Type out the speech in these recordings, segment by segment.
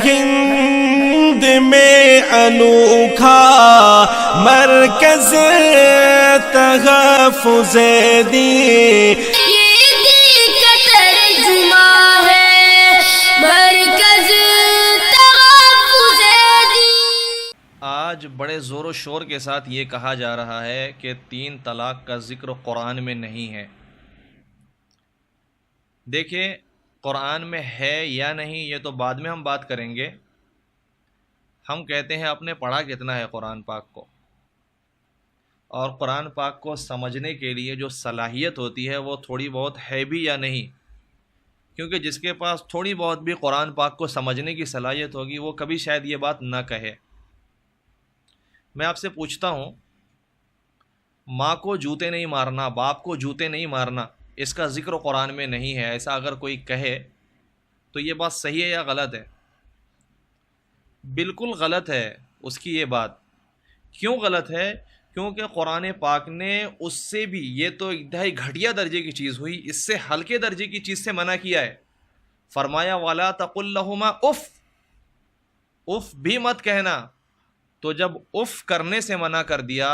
ہند میں انوکھا مرکز تحفظ دین، یہ دل کا ترجمہ ہے مرکز تحفظ دین۔ آج بڑے زور و شور کے ساتھ یہ کہا جا رہا ہے کہ 3 طلاق کا ذکر قرآن میں نہیں ہے۔ دیکھیں، قرآن میں ہے یا نہیں یہ تو بعد میں ہم بات کریں گے۔ ہم کہتے ہیں آپ نے پڑھا کتنا ہے قرآن پاک کو، اور قرآن پاک کو سمجھنے کے لیے جو صلاحیت ہوتی ہے وہ تھوڑی بہت ہے بھی یا نہیں، کیونکہ جس کے پاس تھوڑی بہت بھی قرآن پاک کو سمجھنے کی صلاحیت ہوگی وہ کبھی شاید یہ بات نہ کہے۔ میں آپ سے پوچھتا ہوں، ماں کو جوتے نہیں مارنا، باپ کو جوتے نہیں مارنا، اس کا ذکر قرآن میں نہیں ہے، ایسا اگر کوئی کہے تو یہ بات صحیح ہے یا غلط ہے؟ بالکل غلط ہے اس کی یہ بات۔ کیوں غلط ہے؟ کیونکہ قرآن پاک نے اس سے بھی، یہ تو انتہائی گھٹیا درجے کی چیز ہوئی، اس سے ہلکے درجے کی چیز سے منع کیا ہے۔ فرمایا وَلَا تَقُلْ لَهُمَا اف، اف بھی مت کہنا۔ تو جب اف کرنے سے منع کر دیا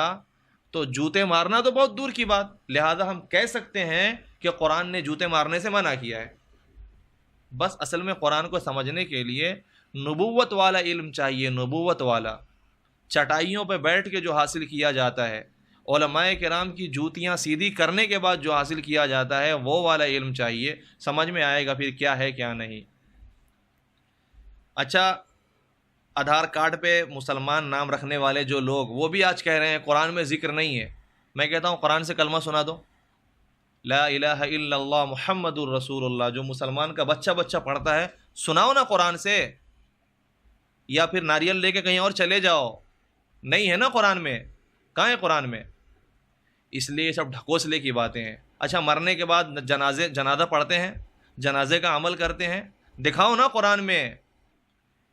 تو جوتے مارنا تو بہت دور کی بات، لہذا ہم کہہ سکتے ہیں کہ قرآن نے جوتے مارنے سے منع کیا ہے۔ بس اصل میں قرآن کو سمجھنے کے لیے نبوت والا علم چاہیے، نبوت والا، چٹائیوں پہ بیٹھ کے جو حاصل کیا جاتا ہے، علماء کرام کی جوتیاں سیدھی کرنے کے بعد جو حاصل کیا جاتا ہے وہ والا علم چاہیے، سمجھ میں آئے گا پھر کیا ہے کیا نہیں۔ اچھا، آدھار کارڈ پہ مسلمان نام رکھنے والے جو لوگ، وہ بھی آج کہہ رہے ہیں قرآن میں ذکر نہیں ہے۔ میں کہتا ہوں قرآن سے کلمہ سنا دو، لا الہ الا اللہ محمد الرسول اللہ، جو مسلمان کا بچہ پڑھتا ہے، سناؤ نا قرآن سے، یا پھر ناریل لے کے کہیں اور چلے جاؤ۔ نہیں ہے نا قرآن میں، کہاں ہے قرآن میں؟ اس لیے یہ سب ڈھکوسلے کی باتیں ہیں۔ اچھا، مرنے کے بعد جنازہ پڑھتے ہیں، جنازے کا عمل کرتے ہیں، دکھاؤ نا قرآن میں،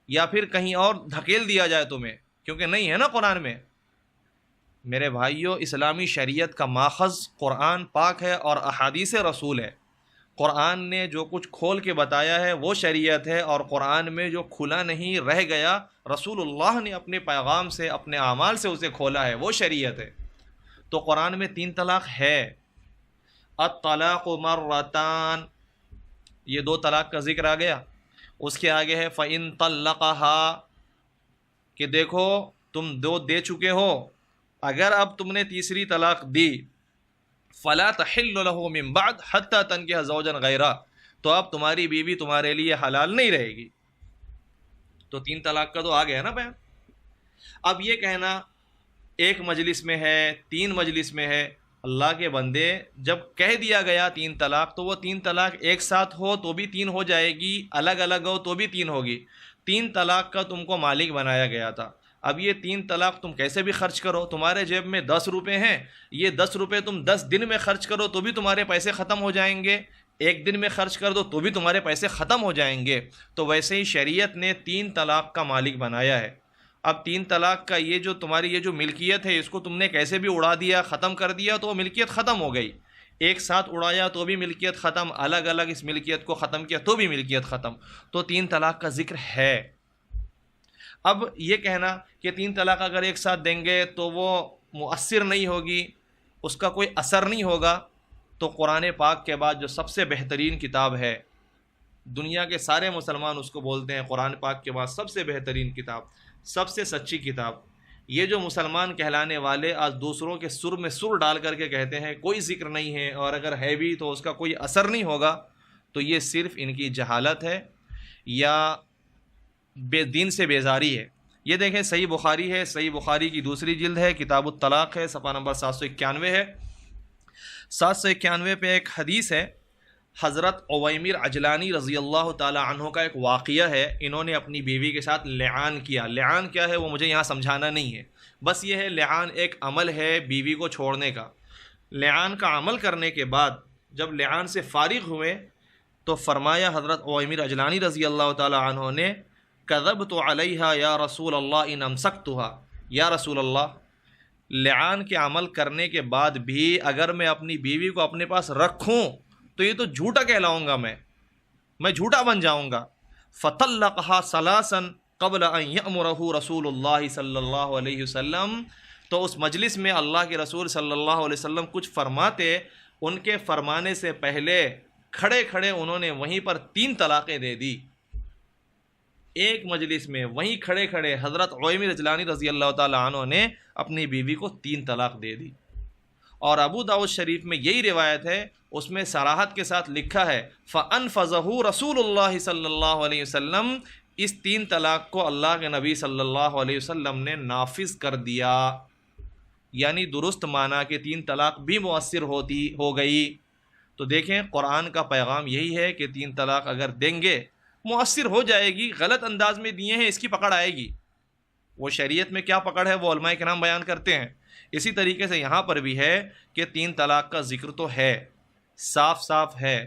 یا پھر کہیں اور دھکیل دیا جائے تمہیں، کیونکہ نہیں ہے نا قرآن میں۔ میرے بھائیوں، اسلامی شریعت کا ماخذ قرآن پاک ہے اور احادیث رسول ہے۔ قرآن نے جو کچھ کھول کے بتایا ہے وہ شریعت ہے، اور قرآن میں جو کھلا نہیں رہ گیا، رسول اللہ نے اپنے پیغام سے، اپنے اعمال سے اسے کھولا ہے، وہ شریعت ہے۔ تو قرآن میں 3 طلاق ہے۔ الطلاق مرتان، یہ 2 طلاق کا ذکر آ گیا۔ اس کے آگے ہے فَإِن طَلَّقَهَا، کہ دیکھو تم 2 دے چکے ہو، اگر اب تم نے تیسری طلاق دی، فَلَا تَحِلُّ لَهُ مِن بَعْدْ حَتَّى تَنكِحَ زَوْجًا غَيْرَهُ، تو اب تمہاری بیوی تمہارے لیے حلال نہیں رہے گی۔ تو 3 طلاق کا تو آ گیا نا بیان۔ اب یہ کہنا ایک مجلس میں ہے، 3 مجلس میں ہے، اللہ کے بندے، جب کہہ دیا گیا 3 طلاق تو وہ 3 طلاق ایک ساتھ ہو تو بھی 3 ہو جائے گی، الگ الگ ہو تو بھی 3 ہوگی۔ 3 طلاق کا تم کو مالک بنایا گیا تھا، اب یہ 3 طلاق تم کیسے بھی خرچ کرو، تمہارے جیب میں 10 روپے ہیں، یہ 10 روپے تم 10 دن میں خرچ کرو تو بھی تمہارے پیسے ختم ہو جائیں گے، 1 دن میں خرچ کر دو تو بھی تمہارے پیسے ختم ہو جائیں گے۔ تو ویسے ہی شریعت نے 3 طلاق کا مالک بنایا ہے۔ اب 3 طلاق کا یہ جو تمہاری یہ جو ملکیت ہے، اس کو تم نے کیسے بھی اڑا دیا، ختم کر دیا تو وہ ملکیت ختم ہو گئی۔ ایک ساتھ اڑایا تو بھی ملکیت ختم، الگ الگ اس ملکیت کو ختم کیا تو بھی ملکیت ختم۔ تو 3 طلاق کا ذکر ہے۔ اب یہ کہنا کہ 3 طلاق اگر ایک ساتھ دیں گے تو وہ مؤثر نہیں ہوگی، اس کا کوئی اثر نہیں ہوگا، تو قرآن پاک کے بعد جو سب سے بہترین کتاب ہے، دنیا کے سارے مسلمان اس کو بولتے ہیں قرآن پاک کے بعد سب سے بہترین کتاب، سب سے سچی کتاب، یہ جو مسلمان کہلانے والے آج دوسروں کے سر میں سر ڈال کر کے کہتے ہیں کوئی ذکر نہیں ہے، اور اگر ہے بھی تو اس کا کوئی اثر نہیں ہوگا، تو یہ صرف ان کی جہالت ہے یا بے دین سے بیزاری ہے۔ یہ دیکھیں، صحیح بخاری ہے، صحیح بخاری کی 2ری جلد ہے، کتاب الطلاق ہے، صفحہ نمبر 791 ہے۔ 791 پہ ایک حدیث ہے، حضرت عویمر عجلانی رضی اللہ تعالی عنہ کا ایک واقعہ ہے۔ انہوں نے اپنی بیوی کے ساتھ لعان کیا۔ لعان کیا ہے وہ مجھے یہاں سمجھانا نہیں ہے، بس یہ ہے لعان ایک عمل ہے بیوی کو چھوڑنے کا۔ لعان کا عمل کرنے کے بعد جب لعان سے فارغ ہوئے تو فرمایا حضرت عویمر عجلانی رضی اللہ تعالی عنہ نے، کذبت علیہا یا رسول اللہ ان امسکتھا، یا رسول اللہ، لعان کے عمل کرنے کے بعد بھی اگر میں اپنی بیوی کو اپنے پاس رکھوں تو یہ تو جھوٹا کہلاؤں گا، میں جھوٹا بن جاؤں گا۔ فطلقها ثلاثا قبل ان یأمرہ رسول اللہ صلی اللہ علیہ وسلم، تو اس مجلس میں اللہ کے رسول صلی اللہ علیہ وسلم کچھ فرماتے، ان کے فرمانے سے پہلے کھڑے کھڑے انہوں نے وہیں پر 3 طلاقیں دے دی. ایک مجلس میں وہیں کھڑے کھڑے حضرت عویمر رجلانی رضی اللہ تعالیٰ عنہ نے اپنی بیوی کو 3 طلاق دے دی. اور ابو داؤد شریف میں یہی روایت ہے، اس میں صراحت کے ساتھ لکھا ہے فَأَنْفَذَهُ رسول اللہ صلی اللہ علیہ وسلم، اس 3 طلاق کو اللہ کے نبی صلی اللہ علیہ وسلم نے نافذ کر دیا. یعنی درست معنی کہ 3 طلاق بھی مؤثر ہو گئی. تو دیکھیں قرآن کا پیغام یہی ہے کہ 3 طلاق اگر دیں گے مؤثر ہو جائے گی. غلط انداز میں دیے ہیں اس کی پکڑ آئے گی. وہ شریعت میں کیا پکڑ ہے وہ علماء کرام بیان کرتے ہیں. اسی طریقے سے یہاں پر بھی ہے کہ 3 طلاق کا ذکر تو ہے، صاف صاف ہے،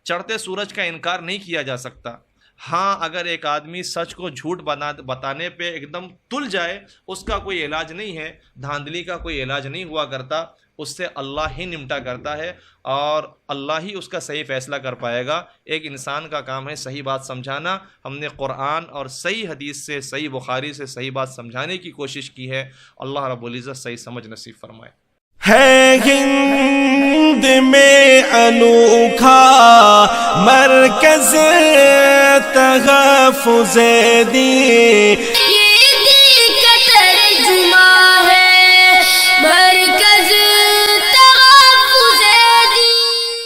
چڑھتے سورج کا انکار نہیں کیا جا سکتا. ہاں اگر ایک آدمی سچ کو جھوٹ بتانے پہ ایک دم تل جائے، اس کا کوئی علاج نہیں ہے، دھاندلی کا کوئی علاج نہیں ہوا کرتا، اس سے اللہ ہی نمٹا کرتا ہے اور اللہ ہی اس کا صحیح فیصلہ کر پائے گا. ایک انسان کا کام ہے صحیح بات سمجھانا. ہم نے قرآن اور صحیح حدیث سے، صحیح بخاری سے صحیح بات سمجھانے کی کوشش کی ہے. اللہ رب العزت صحیح سمجھ نصیب فرمائے. ہے ہند میں انوکھا مرکز تحفظ دین.